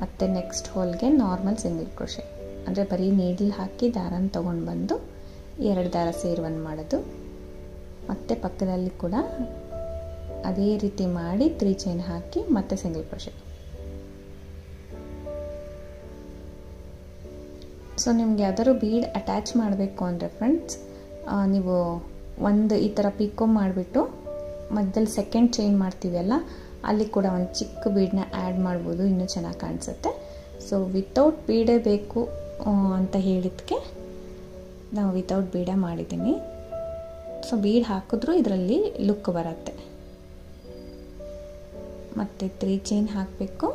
ಮತ್ತು ನೆಕ್ಸ್ಟ್ ಹೋಲ್ಗೆ ನಾರ್ಮಲ್ ಸಿಂಗಲ್ ಕ್ರೋಶೆ ಅಂದರೆ ಬರೀ ನೀಡಲ್ ಹಾಕಿ ದಾರನ ತೊಗೊಂಡು ಬಂದು 2 ದಾರ ಸೇರಿ 1 ಮಾಡೋದು. ಮತ್ತು ಪಕ್ಕದಲ್ಲಿ ಕೂಡ ಅದೇ ರೀತಿ ಮಾಡಿ 3 ಚೈನ್ ಹಾಕಿ ಮತ್ತೆ ಸಿಂಗಲ್ ಕ್ರೋಶೆ. ಸೊ ನಿಮ್ಗೆ ಯಾವ್ದಾದ್ರು ಬೀಡ್ ಅಟ್ಯಾಚ್ ಮಾಡಬೇಕು ಅಂದರೆ ಫ್ರೆಂಡ್ಸ್, ನೀವು ಒಂದು ಈ ಥರ ಪಿಕೋ ಮಾಡಿಬಿಟ್ಟು ಮಧ್ಯದಲ್ಲಿ ಸೆಕೆಂಡ್ ಚೈನ್ ಮಾಡ್ತೀವಲ್ಲ, ಅಲ್ಲಿ ಕೂಡ ಒಂದು ಚಿಕ್ಕ ಬೀಡನ್ನ ಆ್ಯಡ್ ಮಾಡ್ಬೋದು, ಇನ್ನೂ ಚೆನ್ನಾಗಿ ಕಾಣಿಸುತ್ತೆ. ಸೊ ವಿತೌಟ್ ಬೀಡೇ ಬೇಕು ಅಂತ ಹೇಳಿದ್ದಕ್ಕೆ ನಾವು ವಿತೌಟ್ ಬೀಡೇ ಮಾಡಿದ್ದೀನಿ. ಸೊ ಬೀಡ್ ಹಾಕಿದ್ರೂ ಇದರಲ್ಲಿ ಲುಕ್ ಬರುತ್ತೆ. ಮತ್ತು 3 ಚೈನ್ ಹಾಕಬೇಕು.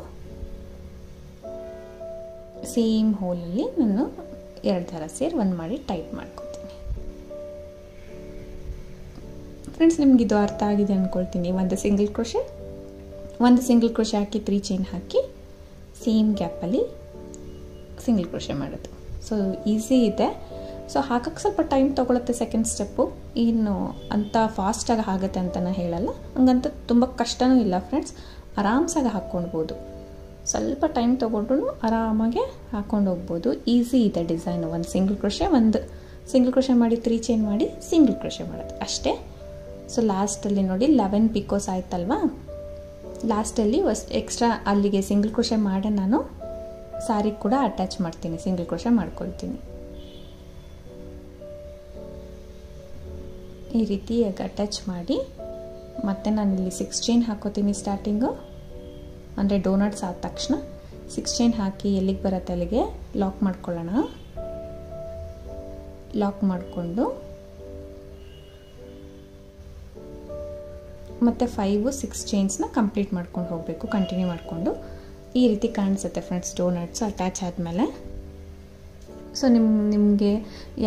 ಸೇಮ್ ಹೋಲಲ್ಲಿ ನಾನು 2 ದಾರ ಸೇರಿ 1 ಮಾಡಿ ಟೈಟ್ ಮಾಡ್ಕೊತೀನಿ. ಫ್ರೆಂಡ್ಸ್, ನಿಮಗಿದು ಅರ್ಥ ಆಗಿದೆ ಅಂದ್ಕೊಳ್ತೀನಿ. ಒಂದು ಸಿಂಗಲ್ ಕ್ರೋಶೆ ಹಾಕಿ 3 ಚೈನ್ ಹಾಕಿ ಸೇಮ್ ಗ್ಯಾಪಲ್ಲಿ ಸಿಂಗಲ್ ಕ್ರೋಶೆ ಮಾಡೋದು. ಸೊ ಈಸಿ ಇದೆ. ಸೊ ಹಾಕಕ್ಕೆ ಸ್ವಲ್ಪ ಟೈಮ್ ತೊಗೊಳುತ್ತೆ ಸೆಕೆಂಡ್ ಸ್ಟೆಪ್ಪು. ಇನ್ನು ಅಂಥ ಫಾಸ್ಟಾಗಿ ಆಗುತ್ತೆ ಅಂತ ನಾನು ಹೇಳಲ್ಲ, ಹಂಗಂತ ತುಂಬ ಕಷ್ಟನೂ ಇಲ್ಲ ಫ್ರೆಂಡ್ಸ್. ಆರಾಮ್ಸಾಗಿ ಹಾಕ್ಕೊಳ್ಬೋದು. ಸ್ವಲ್ಪ ಟೈಮ್ ತೊಗೊಂಡ್ರು ಆರಾಮಾಗೆ ಹಾಕ್ಕೊಂಡು ಹೋಗ್ಬೋದು. ಈಸಿ ಇದೆ ಡಿಸೈನು. ಒಂದು ಸಿಂಗಲ್ ಕ್ರೋಶೆ ಮಾಡಿ 3 ಚೈನ್ ಮಾಡಿ ಸಿಂಗಲ್ ಕ್ರೋಶೆ ಮಾಡೋದು ಅಷ್ಟೇ. ಸೊ ಲಾಸ್ಟಲ್ಲಿ ನೋಡಿ 11 ಪಿಕೋಸ್ ಆಯ್ತಲ್ವಾ, ಲಾಸ್ಟಲ್ಲಿ ಎಕ್ಸ್ಟ್ರಾ ಅಲ್ಲಿಗೆ ಸಿಂಗಲ್ ಕ್ರೋಶೆ ಮಾಡಿ ನಾನು ಸಾರಿ ಕೂಡ ಅಟ್ಯಾಚ್ ಮಾಡ್ತೀನಿ, ಸಿಂಗಲ್ ಕ್ರೋಶೆ ಮಾಡ್ಕೊಳ್ತೀನಿ. ಈ ರೀತಿ ಅಟ್ಯಾಚ್ ಮಾಡಿ ಮತ್ತೆ ನಾನು ಇಲ್ಲಿ 6 ಚೈನ್ ಹಾಕೋತೀನಿ ಸ್ಟಾರ್ಟಿಂಗು. ಅಂದರೆ ಡೋನಟ್ಸ್ ಆದ ತಕ್ಷಣ 6 ಚೈನ್ ಹಾಕಿ ಎಲ್ಲಿಗೆ ಬರುತ್ತೆ ಅಲ್ಲಿಗೆ ಲಾಕ್ ಮಾಡ್ಕೊಳ್ಳೋಣ. ಲಾಕ್ ಮಾಡಿಕೊಂಡು ಮತ್ತು 5-6 ಚೈನ್ಸ್ನ ಕಂಪ್ಲೀಟ್ ಮಾಡ್ಕೊಂಡು ಹೋಗಬೇಕು, ಕಂಟಿನ್ಯೂ ಮಾಡಿಕೊಂಡು. ಈ ರೀತಿ ಕಾಣಿಸುತ್ತೆ ಫ್ರೆಂಡ್ಸ್ ಡೋನಟ್ಸ್ ಅಟ್ಯಾಚ್ ಆದಮೇಲೆ. ಸೊ ನಿಮಗೆ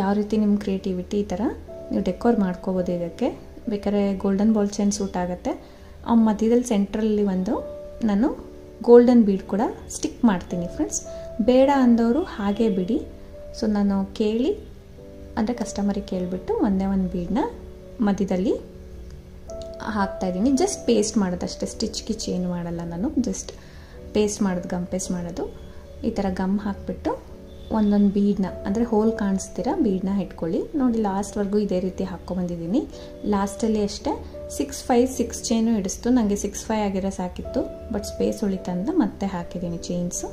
ಯಾವ ರೀತಿ ನಿಮ್ಮ ಕ್ರಿಯೇಟಿವಿಟಿ ಈ ಥರ ನೀವು ಡೆಕೋರ್ ಮಾಡ್ಕೋಬೋದು. ಇದಕ್ಕೆ ಬೇಕಾದ್ರೆ ಗೋಲ್ಡನ್ ಬಾಲ್ ಚೈನ್ ಸೂಟ್ ಆಗುತ್ತೆ. ಆ ಮಧ್ಯದಲ್ಲಿ ಸೆಂಟ್ರಲ್ಲಿ ಒಂದು ನಾನು ಗೋಲ್ಡನ್ ಬೀಡ್ ಕೂಡ ಸ್ಟಿಕ್ ಮಾಡ್ತೀನಿ ಫ್ರೆಂಡ್ಸ್. ಬೇಡ ಅಂದವರು ಹಾಗೆ ಬಿಡಿ. ಸೊ ನಾನು ಕೇಳಿ ಅಂದರೆ ಕಸ್ಟಮರಿಗೆ ಕೇಳಿಬಿಟ್ಟು ಒಂದೇ ಒಂದು ಬೀಡನ್ನ ಮಧ್ಯದಲ್ಲಿ ಹಾಕ್ತಾಯಿದ್ದೀನಿ. ಜಸ್ಟ್ ಪೇಸ್ಟ್ ಮಾಡೋದಷ್ಟೇ, ಸ್ಟಿಚ್ಗೆ ಚೇಂಜ್ ಮಾಡಲ್ಲ ನಾನು. ಜಸ್ಟ್ ಪೇಸ್ಟ್ ಮಾಡೋದು, ಗಮ್ ಪೇಸ್ಟ್ ಮಾಡೋದು. ಈ ಥರ ಗಮ್ ಹಾಕಿಬಿಟ್ಟು ಒಂದೊಂದು ಬೀಡನ್ನ ಅಂದರೆ ಹೋಲ್ ಕಾಣಿಸ್ತೀರ ಬೀಡನ್ನ ಇಟ್ಕೊಳ್ಳಿ. ನೋಡಿ ಲಾಸ್ಟ್ವರೆಗೂ ಇದೇ ರೀತಿ ಹಾಕ್ಕೊಬಂದಿದ್ದೀನಿ. ಲಾಸ್ಟಲ್ಲಿ ಅಷ್ಟೇ 6 ಚೈನು ಹಿಡಿಸ್ತು. ನನಗೆ 6-5 ಆಗಿರೋ ಸಾಕಿತ್ತು, ಬಟ್ ಸ್ಪೇಸ್ ಉಳಿತಂದ ಮತ್ತೆ ಹಾಕಿದ್ದೀನಿ ಚೈನ್ಸು.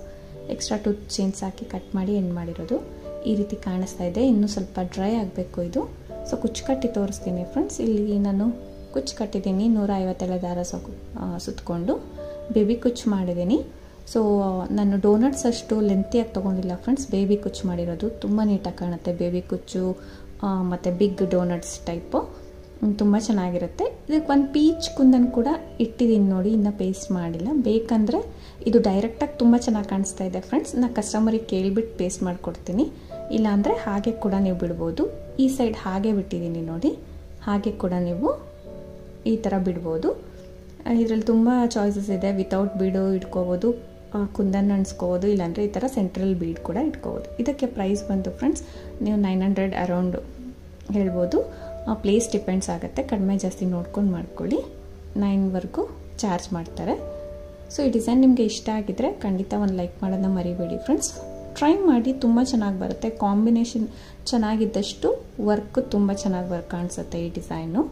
ಎಕ್ಸ್ಟ್ರಾ 2 ಚೈನ್ಸ್ ಹಾಕಿ ಕಟ್ ಮಾಡಿ ಎಂಡ್ ಮಾಡಿರೋದು. ಈ ರೀತಿ ಕಾಣಿಸ್ತಾ ಇದೆ. ಇನ್ನೂ ಸ್ವಲ್ಪ ಡ್ರೈ ಆಗಬೇಕು ಇದು. ಸೊ ಕುಚ್ಚು ಕಟ್ಟಿ ತೋರಿಸ್ತೀನಿ ಫ್ರೆಂಡ್ಸ್. ಇಲ್ಲಿ ನಾನು ಕುಚ್ಚು ಕಟ್ಟಿದ್ದೀನಿ, 157 ದಾರ ಸುತ್ತಕೊಂಡು ಬೇಬಿ ಕುಚ್ಚು ಮಾಡಿದ್ದೀನಿ. ಸೊ ನಾನು ಡೋನಟ್ಸ್ ಅಷ್ಟು ಲೆಂತಿಯಾಗಿ ತೊಗೊಂಡಿಲ್ಲ ಫ್ರೆಂಡ್ಸ್, ಬೇಬಿ ಕುಚ್ಚು ಮಾಡಿರೋದು. ತುಂಬ ನೀಟಾಗಿ ಕಾಣುತ್ತೆ ಬೇಬಿ ಕುಚ್ಚು ಮತ್ತು ಬಿಗ್ ಡೋನಟ್ಸ್ ಟೈಪು, ತುಂಬ ಚೆನ್ನಾಗಿರುತ್ತೆ. ಇದಕ್ಕೆ ಒಂದು ಪೀಚ್ ಕುಂದನ್ ಕೂಡ ಇಟ್ಟಿದ್ದೀನಿ ನೋಡಿ, ಇನ್ನೂ ಪೇಸ್ಟ್ ಮಾಡಿಲ್ಲ. ಬೇಕಂದರೆ ಇದು ಡೈರೆಕ್ಟಾಗಿ ತುಂಬ ಚೆನ್ನಾಗಿ ಕಾಣಿಸ್ತಾ ಇದೆ ಫ್ರೆಂಡ್ಸ್. ನಾನು ಕಸ್ಟಮರಿಗೆ ಕೇಳಿಬಿಟ್ಟು ಪೇಸ್ಟ್ ಮಾಡಿಕೊಡ್ತೀನಿ. ಇಲ್ಲಾಂದರೆ ಹಾಗೆ ಕೂಡ ನೀವು ಬಿಡ್ಬೋದು. ಈ ಸೈಡ್ ಹಾಗೆ ಬಿಟ್ಟಿದ್ದೀನಿ ನೋಡಿ, ಹಾಗೆ ಕೂಡ ನೀವು ಈ ಥರ ಬಿಡ್ಬೋದು. ಇದರಲ್ಲಿ ತುಂಬ ಚಾಯ್ಸಸ್ ಇದೆ. ವಿತೌಟ್ ಬೀಡು ಇಟ್ಕೋಬೋದು, ಕುಂದನ್ ಅಣಿಸ್ಕೋಬೋದು, ಇಲ್ಲಾಂದರೆ ಈ ಥರ ಸೆಂಟ್ರಲ್ ಬೀಡ್ ಕೂಡ ಇಟ್ಕೋಬೋದು. ಇದಕ್ಕೆ ಪ್ರೈಸ್ ಬಂತು ಫ್ರೆಂಡ್ಸ್ ನೀವು 900 ಅರೌಂಡ್ ಹೇಳ್ಬೋದು. ಪ್ಲೇಸ್ ಡಿಪೆಂಡ್ಸ್ ಆಗುತ್ತೆ, ಕಡಿಮೆ ಜಾಸ್ತಿ ನೋಡ್ಕೊಂಡು ಮಾಡ್ಕೊಳ್ಳಿ. 9ವರೆಗೂ ಚಾರ್ಜ್ ಮಾಡ್ತಾರೆ. ಸೊ ಈ ಡಿಸೈನ್ ನಿಮಗೆ ಇಷ್ಟ ಆಗಿದ್ದರೆ ಖಂಡಿತ ಒಂದು ಲೈಕ್ ಮಾಡೋದನ್ನ ಮರಿಬೇಡಿ ಫ್ರೆಂಡ್ಸ್. ಟ್ರೈ ಮಾಡಿ, ತುಂಬ ಚೆನ್ನಾಗಿ ಬರುತ್ತೆ. ಕಾಂಬಿನೇಷನ್ ಚೆನ್ನಾಗಿದ್ದಷ್ಟು ವರ್ಕ್ ತುಂಬ ಚೆನ್ನಾಗಿ ಕಾಣಿಸುತ್ತೆ ಈ ಡಿಸೈನು.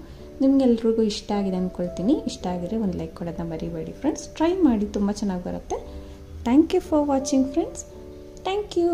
ನಿಮಗೆಲ್ರಿಗೂ ಇಷ್ಟ ಆಗಿದೆ ಅಂದ್ಕೊಳ್ತೀನಿ. ಇಷ್ಟ ಆಗಿದ್ರೆ ಒಂದು ಲೈಕ್ ಕೊಡೋದನ್ನ ಮರಿಬೇಡಿ ಫ್ರೆಂಡ್ಸ್. ಟ್ರೈ ಮಾಡಿ, ತುಂಬ ಚೆನ್ನಾಗಿ ಬರುತ್ತೆ. Thank you for watching friends. Thank you.